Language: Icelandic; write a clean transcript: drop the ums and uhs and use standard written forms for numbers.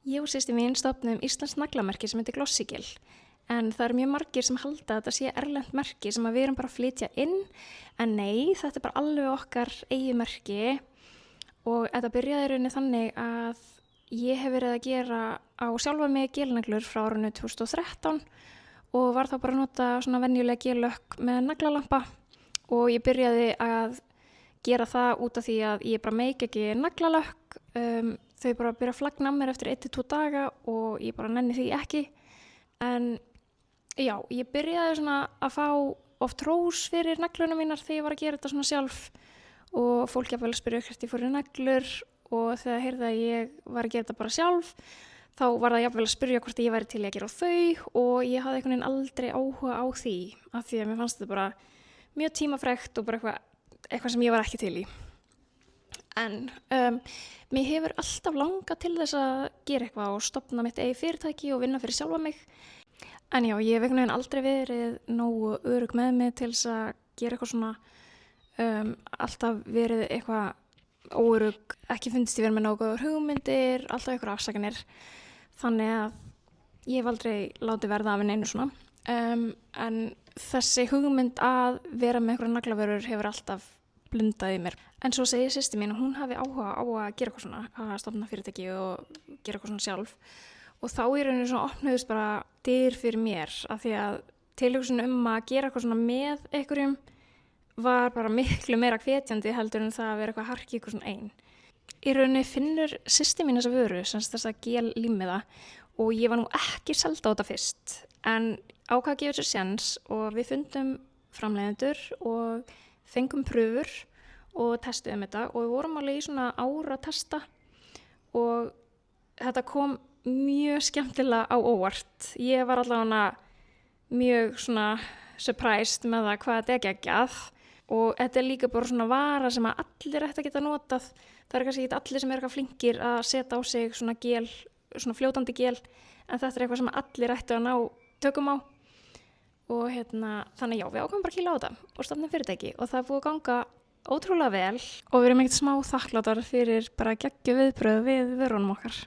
Ég og systir mín stofnum íslenskt naglamerki sem heitir Glossigel, en það eru mjög margir sem halda að þetta sé erlent merki sem við erum bara að flytja inn, en nei, þetta er bara alveg okkar eigið merki og þetta byrjaði í rauninni þannig að ég hef verið að gera á sjálfa mig gelnaglur frá árinu 2013 og var þá bara að nota svona venjulega gellökk með naglalampa og ég byrjaði að gera það út af því að ég bara meik ekki naglalökk, þau bara byrja að flagna mér eftir 1-2 daga og ég bara nenni því ekki. En já, ég byrjaði svona að fá oft hrós fyrir nagluna mínar þegar ég var að gera þetta svona sjálf og fólk jafnvel að spyrja hvert ég fór í naglur og þegar heyrði að ég var að gera þetta bara sjálf þá var það jafnvel að spyrja hvort ég væri til að gera þau og ég hafði einhvern veginn aldrei áhuga á því af því að mér fannst þetta bara mjög tímafrekt og bara eitthvað sem ég var ekki til í. En mér hefur alltaf langað til þess að gera eitthvað og stofna mitt eigið fyrirtæki og vinna fyrir sjálfa mig. En já, ég hef einhvern veginn aldrei verið nógu örugg með mig til þess að gera eitthvað svona, alltaf verið eitthvað óörugg, ekki fundist ég verið með nógu góðar hugmyndir, alltaf eitthvað afsakanir. Þannig að ég hef aldrei látið verða af neinu svona. En þessi hugmynd að vera með einhverja naglavörur hefur alltaf blundað í mér. En svo segir systir mín að hún hafi áhuga á að gera eitthvað svona, að stofna fyrirtæki og gera eitthvað svona sjálf. Og þá í rauninu svona opnuðust bara dyr fyrir mér af því að tilhugsun að gera eitthvað svona með einhverjum var bara miklu meira hvetjandi heldur en það að vera eitthvað harki eitthvað svona einn. Í rauninu finnur systir mín þessa vöru, þessa gel-límiða og ég var nú ekki selda á þetta fyrst en ákvað að gefa þessu séns og við fundum framleiðendur og fengum pröfur og testuðum þetta og við vorum alveg í svona ára að testa og þetta kom mjög skemmtilega á óvart. Ég var allavega mjög svona surprised með það hvað þetta er geggjað og þetta er líka bara svona vara sem að allir ætti að geta notað. Það er kannski ekki allir sem er eitthvað flinkir að setja á sig svona gel, svona fljótandi gel en þetta er eitthvað sem allir ætti að ná tökum á. Og þannig já, við ákvæmum bara að kýla á þetta og stofnum fyrirtæki og það er búið að ganga ótrúlega vel og við erum ekkert smá þakklátar fyrir bara geggju viðbrögð við vörunum okkar.